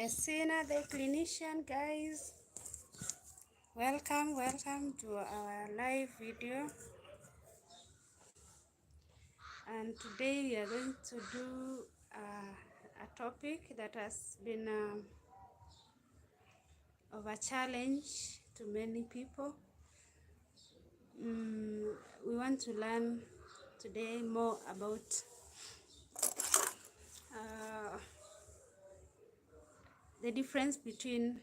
Essena the clinician, guys. Welcome to our live video. And today we are going to do a topic that has been of a challenge to many people. We want to learn today more about the difference between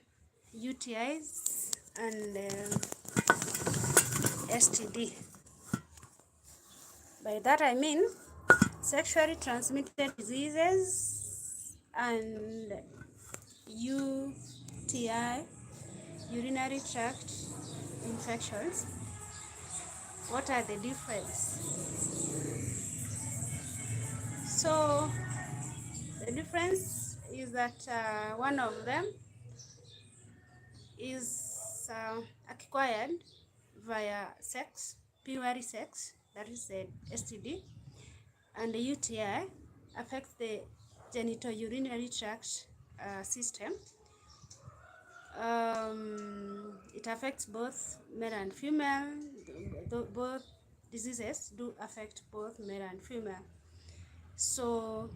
UTIs and STD. By that I mean sexually transmitted diseases and UTI, urinary tract infections. What are the difference? So the difference is that one of them is acquired via sex, purely sex, that is the STD, and the UTI affects the genitourinary tract system. It affects both male and female. Both diseases do affect both male and female. So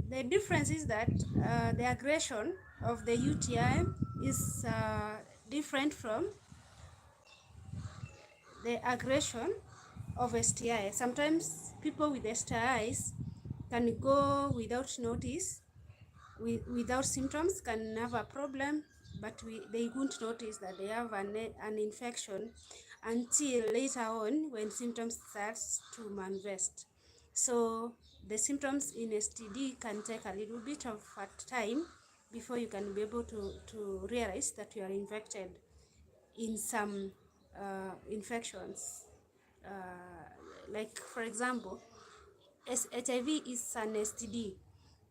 the difference is that the aggression of the UTI is different from the aggression of STI. Sometimes people with STIs can go without notice, without symptoms, can have a problem, but they won't notice that they have an infection until later on when symptoms start to manifest. So the symptoms in STD can take a little bit of time before you can be able to realize that you are infected in some infections. Like for example, HIV is an STD,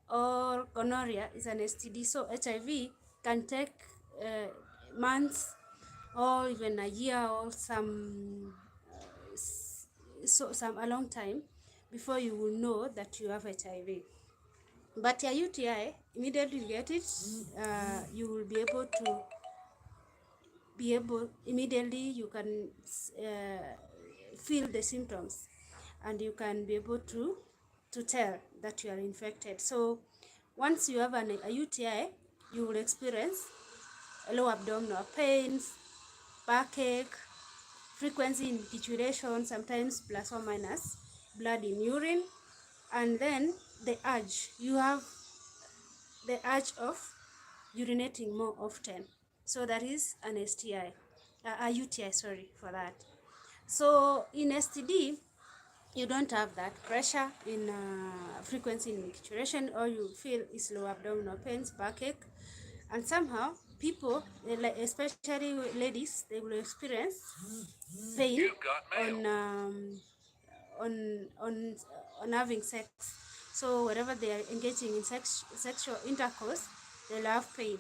or gonorrhea is an STD. So HIV can take months or even a year or a long time before you will know that you have HIV. But your UTI, immediately you get it, you will be able to immediately you can feel the symptoms, and you can be able to tell that you are infected. So once you have a UTI, you will experience low abdominal pains, backache, frequency in pituration, sometimes plus or minus blood in urine, and then you have the urge of urinating more often. So that is an STI, a UTI, sorry for that. So in STD, you don't have that pressure in frequency in micturition. All you feel is low abdominal pains, backache, and somehow people, especially ladies, they will experience pain on having sex. So wherever they are engaging in sexual intercourse, they'll have pain.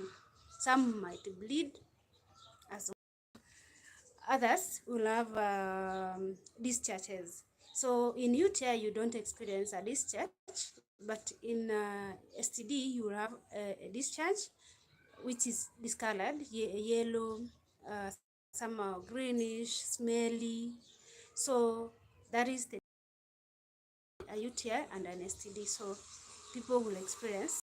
Some might bleed, as others will have discharges. So in UTI, you don't experience a discharge, but in STD, you will have a discharge, which is discolored, yellow, somehow greenish, smelly. So that is a UTI and an STD. So people will experience.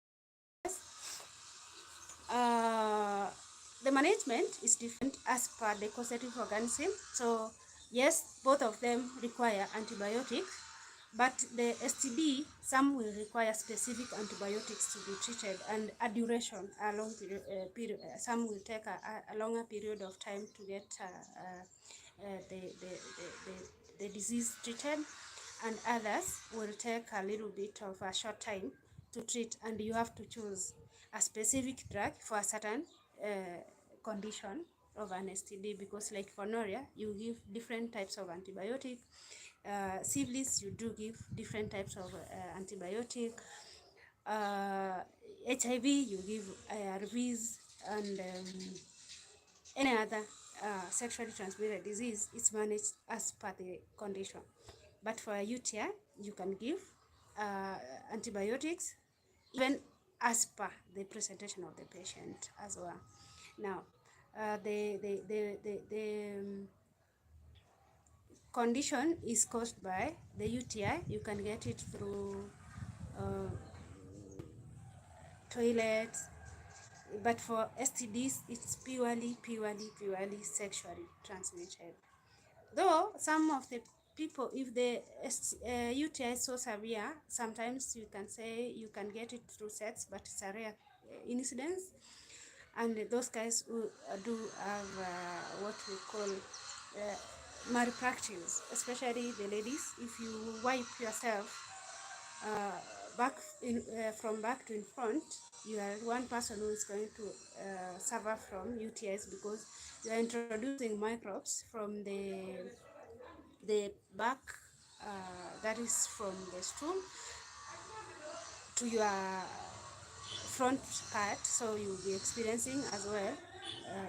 The management is different as per the causative organism. So yes, both of them require antibiotics, but the STD, some will require specific antibiotics to be treated, and a duration, a long period. Some will take a longer period of time to get the disease treated, and others will take a little bit of a short time to treat, and you have to choose a specific drug for a certain condition of an STD, because like gonorrhea, you give different types of antibiotic. Syphilis, you do give different types of antibiotic. HIV, you give ARVs, and any other sexually transmitted disease is managed as per the condition. But for a UTI, you can give antibiotics, even as per the presentation of the patient as well. Now, the condition is caused by the UTI. You can get it through uh, toilets, but for STDs, it's purely sexually transmitted. Though some of the people, if the UTI is so severe, sometimes you can say you can get it through sex, but it's a rare incidence. And those guys who do have what we call malpractice, especially the ladies. If you wipe yourself back in from back to in front, you are one person who is going to suffer from UTIs, because you are introducing microbes from the back, that is from the stool to your front part, so you'll be experiencing as well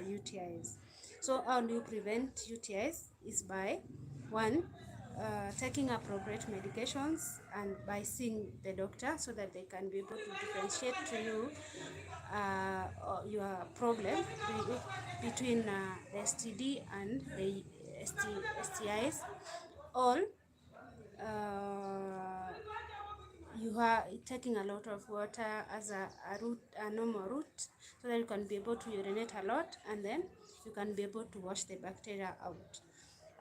UTIs. So how do you prevent UTIs? Is by one, taking appropriate medications, and by seeing the doctor so that they can be able to differentiate to you your problem between the STD and the STIs. All you are taking a lot of water as a route, a normal route, so that you can be able to urinate a lot, and then you can be able to wash the bacteria out.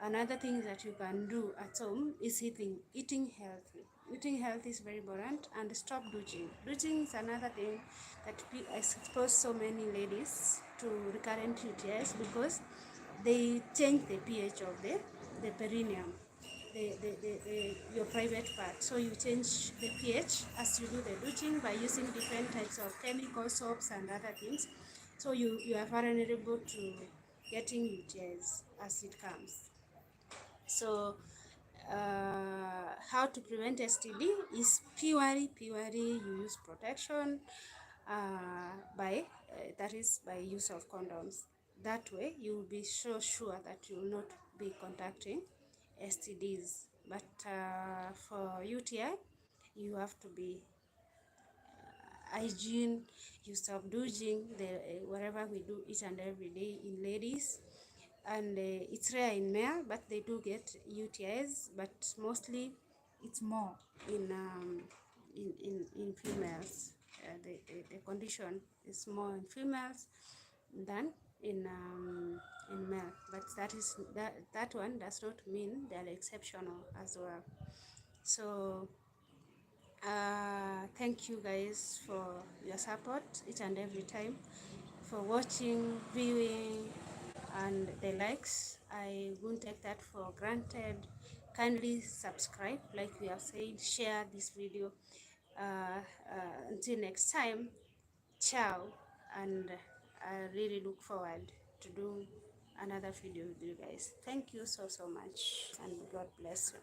Another thing that you can do at home is eating healthy. Eating healthy is very important, and stop douching. Douching is another thing that expose so many ladies to recurrent UTIs, because they change the pH of the perineum, your private part. So you change the pH as you do the douching by using different types of chemical soaps and other things. So you are vulnerable to getting UTIs as it comes. So how to prevent STD is purely you use protection by that is by use of condoms. That way you will be so sure that you will not be contacting STDs. But for UTI, you have to be hygiene. You stop douching whatever we do each and every day in ladies. And it's rare in male, but they do get UTIs, but mostly it's more in females. The condition is more in females than in male, but that one does not mean they are exceptional as well. So thank you guys for your support each and every time, for watching, viewing, and the likes. I won't take that for granted. Kindly subscribe, like we have said, share this video. Until next time, ciao, and I really look forward to do another video with you guys. Thank you so much, and God bless you.